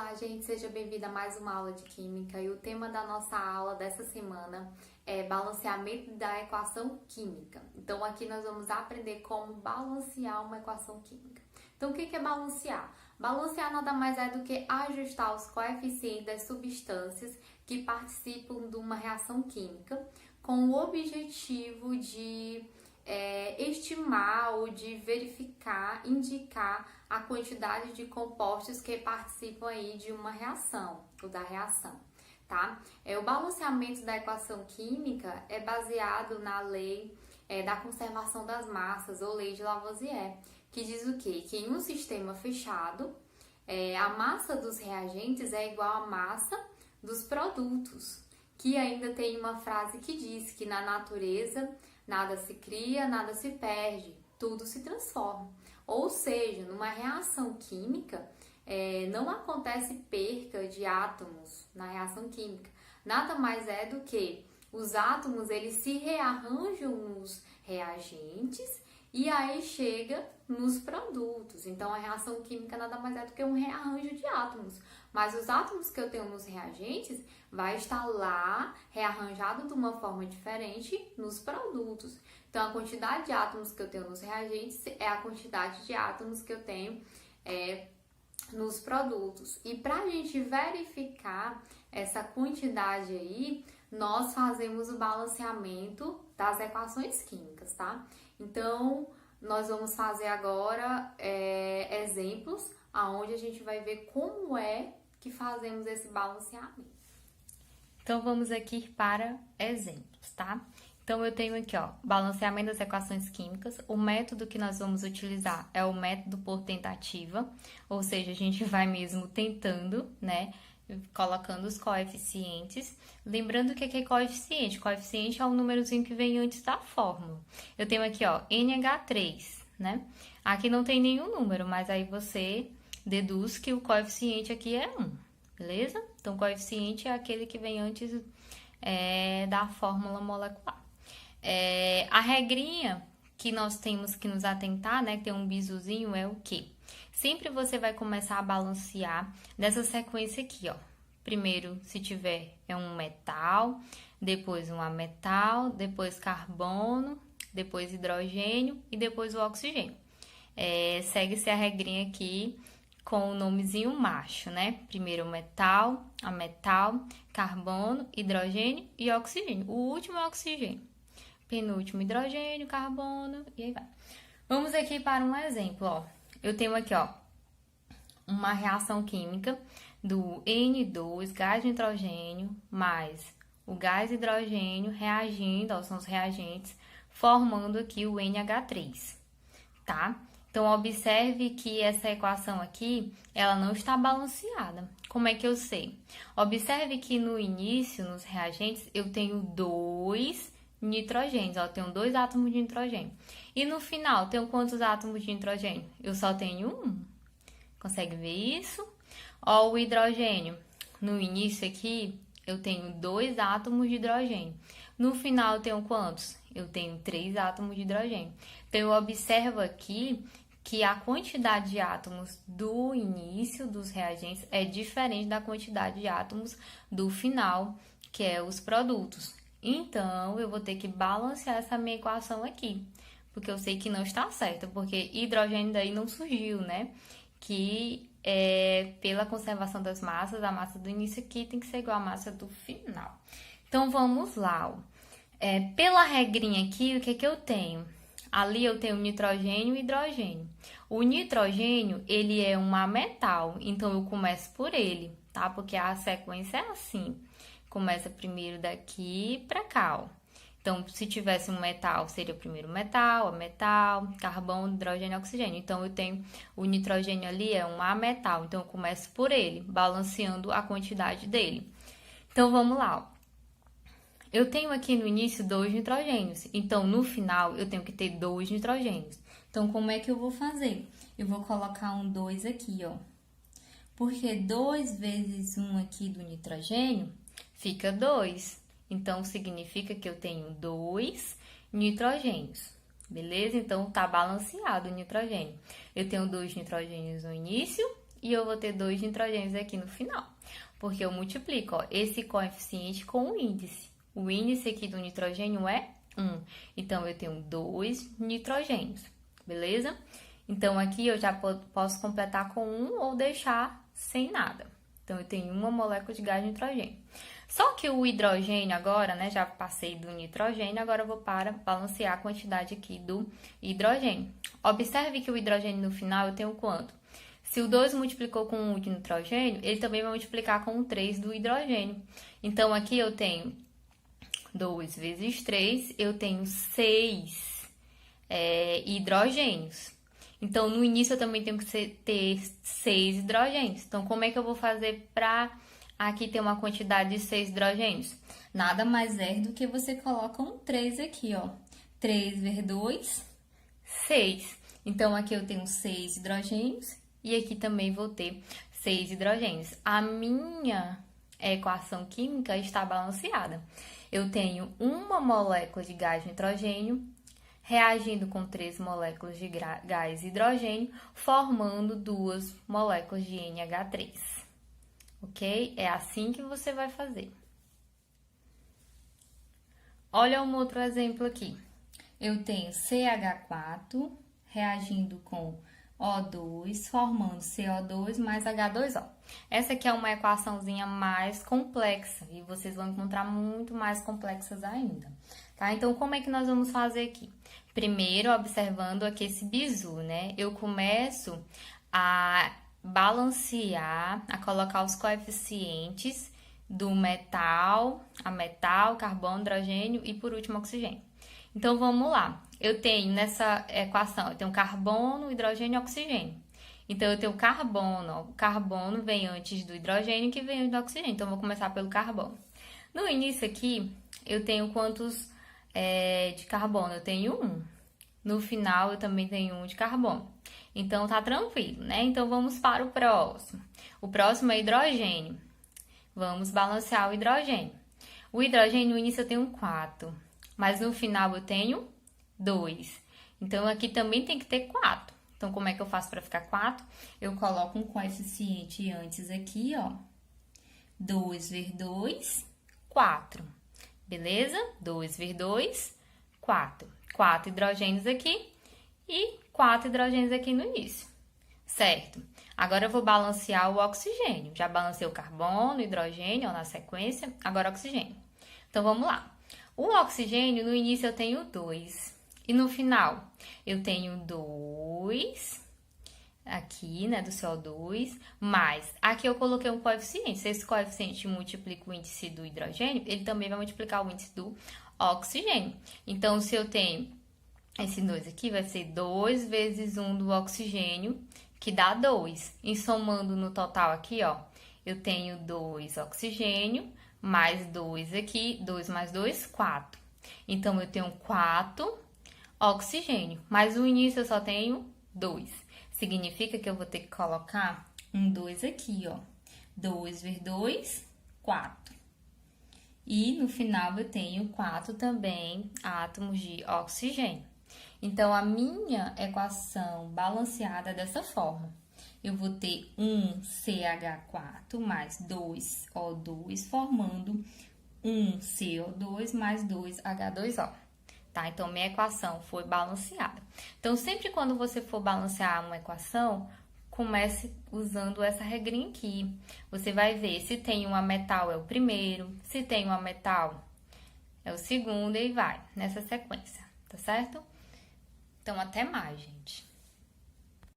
Olá, gente, seja bem-vinda a mais uma aula de Química e o tema da nossa aula dessa semana é balanceamento da equação química. Então, aqui nós vamos aprender como balancear uma equação química. Então, o que é balancear? Balancear nada mais é do que ajustar os coeficientes das substâncias que participam de uma reação química com o objetivo de estimar ou de verificar, indicar a quantidade de compostos que participam aí de uma reação ou da reação, tá? O balanceamento da equação química é baseado na lei da conservação das massas ou lei de Lavoisier, que diz o quê? Que em um sistema fechado, a massa dos reagentes é igual à massa dos produtos, que ainda tem uma frase que diz que na natureza nada se cria, nada se perde, tudo se transforma. Ou seja, numa reação química, não acontece perca de átomos na reação química. Nada mais é do que os átomos eles se rearranjam nos reagentes e aí chega nos produtos. Então, a reação química nada mais é do que um rearranjo de átomos. Mas os átomos que eu tenho nos reagentes vai estar lá rearranjado de uma forma diferente nos produtos. Então, a quantidade de átomos que eu tenho nos reagentes é a quantidade de átomos que eu tenho nos produtos. E para a gente verificar essa quantidade aí, nós fazemos o balanceamento das equações químicas, tá? Então, nós vamos fazer agora exemplos aonde a gente vai ver como é que fazemos esse balanceamento. Então, vamos aqui para exemplos, tá? Então, eu tenho aqui, ó, balanceamento das equações químicas. O método que nós vamos utilizar é o método por tentativa, ou seja, a gente vai mesmo tentando, né, colocando os coeficientes. Lembrando que aqui é coeficiente. Coeficiente é o númerozinho que vem antes da fórmula. Eu tenho aqui, ó, NH3, né? Aqui não tem nenhum número, mas aí você deduz que o coeficiente aqui é 1, beleza? Então, o coeficiente é aquele que vem antes da fórmula molecular. A regrinha que nós temos que nos atentar, né, que tem um bizuzinho, é o quê? Sempre você vai começar a balancear dessa sequência aqui, ó. Primeiro, se tiver, é um metal, depois um ametal, depois carbono, depois hidrogênio e depois o oxigênio. Segue-se a regrinha aqui com o nomezinho macho, né? Primeiro metal, ametal, carbono, hidrogênio e oxigênio. O último é oxigênio. Penúltimo, hidrogênio, carbono e aí vai. Vamos aqui para um exemplo, ó. Eu tenho aqui, ó, uma reação química do N2, gás de nitrogênio, mais o gás hidrogênio reagindo, ó, são os reagentes, formando aqui o NH3, tá? Então, observe que essa equação aqui, ela não está balanceada. Como é que eu sei? Observe que no início, nos reagentes, eu tenho 2 nitrogênios, ó, eu tenho 2 átomos de nitrogênio. E no final, eu tenho quantos átomos de nitrogênio? Eu só tenho 1. Consegue ver isso? Ó, o hidrogênio. No início aqui, eu tenho 2 átomos de hidrogênio. No final, eu tenho quantos? Eu tenho 3 átomos de hidrogênio. Então, eu observo aqui que a quantidade de átomos do início dos reagentes é diferente da quantidade de átomos do final, que é os produtos. Então, eu vou ter que balancear essa minha equação aqui, porque eu sei que não está certa, porque hidrogênio daí não surgiu, né? Que pela conservação das massas, a massa do início aqui tem que ser igual à massa do final. Então, vamos lá. Pela regrinha aqui, o que é que eu tenho? Ali eu tenho nitrogênio e hidrogênio. O nitrogênio, ele é um ametal, então eu começo por ele, tá? Porque a sequência é assim. Começa primeiro daqui para cá, ó. Então, se tivesse um metal, seria o primeiro metal, ametal, carbono, hidrogênio e oxigênio. Então, eu tenho o nitrogênio ali, é um ametal. Então, eu começo por ele, balanceando a quantidade dele. Então, vamos lá, ó. Eu tenho aqui no início 2 nitrogênios. Então, no final, eu tenho que ter 2 nitrogênios. Então, como é que eu vou fazer? Eu vou colocar um 2 aqui, ó. Porque 2 vezes 1 aqui do nitrogênio fica 2. Então, significa que eu tenho 2 nitrogênios. Beleza? Então, tá balanceado o nitrogênio. Eu tenho 2 nitrogênios no início e eu vou ter 2 nitrogênios aqui no final. Porque eu multiplico, ó, esse coeficiente com o índice. O índice aqui do nitrogênio é 1. Então, eu tenho 2 nitrogênios, beleza? Então, aqui eu já posso completar com 1 ou deixar sem nada. Então, eu tenho uma molécula de gás de nitrogênio. Só que o hidrogênio agora, né, já passei do nitrogênio, agora eu vou para balancear a quantidade aqui do hidrogênio. Observe que o hidrogênio no final eu tenho quanto? Se o 2 multiplicou com 1 de nitrogênio, ele também vai multiplicar com o 3 do hidrogênio. Então, aqui eu tenho 2 vezes 3, eu tenho 6 hidrogênios. Então, no início eu também tenho que ter 6 hidrogênios. Então, como é que eu vou fazer para aqui ter uma quantidade de 6 hidrogênios? Nada mais é do que você coloca um 3 aqui, ó. 3 vezes 2, 6. Então, aqui eu tenho 6 hidrogênios e aqui também vou ter 6 hidrogênios. A minha equação química está balanceada. Eu tenho uma molécula de gás nitrogênio reagindo com 3 moléculas de gás hidrogênio, formando 2 moléculas de NH3. Ok? É assim que você vai fazer. Olha um outro exemplo aqui. Eu tenho CH4 reagindo com O2, formando CO2 mais H2O. Essa aqui é uma equaçãozinha mais complexa e vocês vão encontrar muito mais complexas ainda, tá? Então, como é que nós vamos fazer aqui? Primeiro, observando aqui esse bizu, né? Eu começo a balancear, a colocar os coeficientes do metal, carbono, hidrogênio e, por último, oxigênio. Então, vamos lá. Eu tenho nessa equação, eu tenho carbono, hidrogênio e oxigênio. Então, eu tenho carbono, ó, o carbono vem antes do hidrogênio que vem antes do oxigênio. Então, eu vou começar pelo carbono. No início aqui, eu tenho quantos de carbono? Eu tenho 1. No final, eu também tenho 1 de carbono. Então, tá tranquilo, né? Então, vamos para o próximo. O próximo é hidrogênio. Vamos balancear o hidrogênio. O hidrogênio, no início, eu tenho 4. Mas no final, eu tenho 2. Então, aqui também tem que ter 4. Então, como é que eu faço para ficar 4? Eu coloco um coeficiente antes aqui, ó. 2 vezes 2, 4. Beleza? 2 vezes 2, 4. 4 hidrogênios aqui e 4 hidrogênios aqui no início. Certo? Agora, eu vou balancear o oxigênio. Já balancei o carbono, o hidrogênio, ó, na sequência. Agora, o oxigênio. Então, vamos lá. O oxigênio, no início, eu tenho 2. E no final, eu tenho 2 aqui, né, do CO2, mais aqui eu coloquei um coeficiente. Se esse coeficiente multiplica o índice do hidrogênio, ele também vai multiplicar o índice do oxigênio. Então, se eu tenho esse 2 aqui, vai ser 2 vezes 1 do oxigênio, que dá 2. E somando no total aqui, ó, eu tenho 2 oxigênio, mais 2 aqui, 2 mais 2, 4. Então, eu tenho 4 oxigênio, mas no início eu só tenho 2. Significa que eu vou ter que colocar um 2 aqui, ó. 2 vezes 2, 4. E no final eu tenho 4 também átomos de oxigênio. Então, a minha equação balanceada é dessa forma. Eu vou ter um CH4 mais 2O2, formando um CO2 mais 2H2O. Tá? Então, minha equação foi balanceada. Então, sempre quando você for balancear uma equação, comece usando essa regrinha aqui. Você vai ver se tem um ametal é o primeiro, se tem um ametal é o segundo e vai nessa sequência, tá certo? Então, até mais, gente.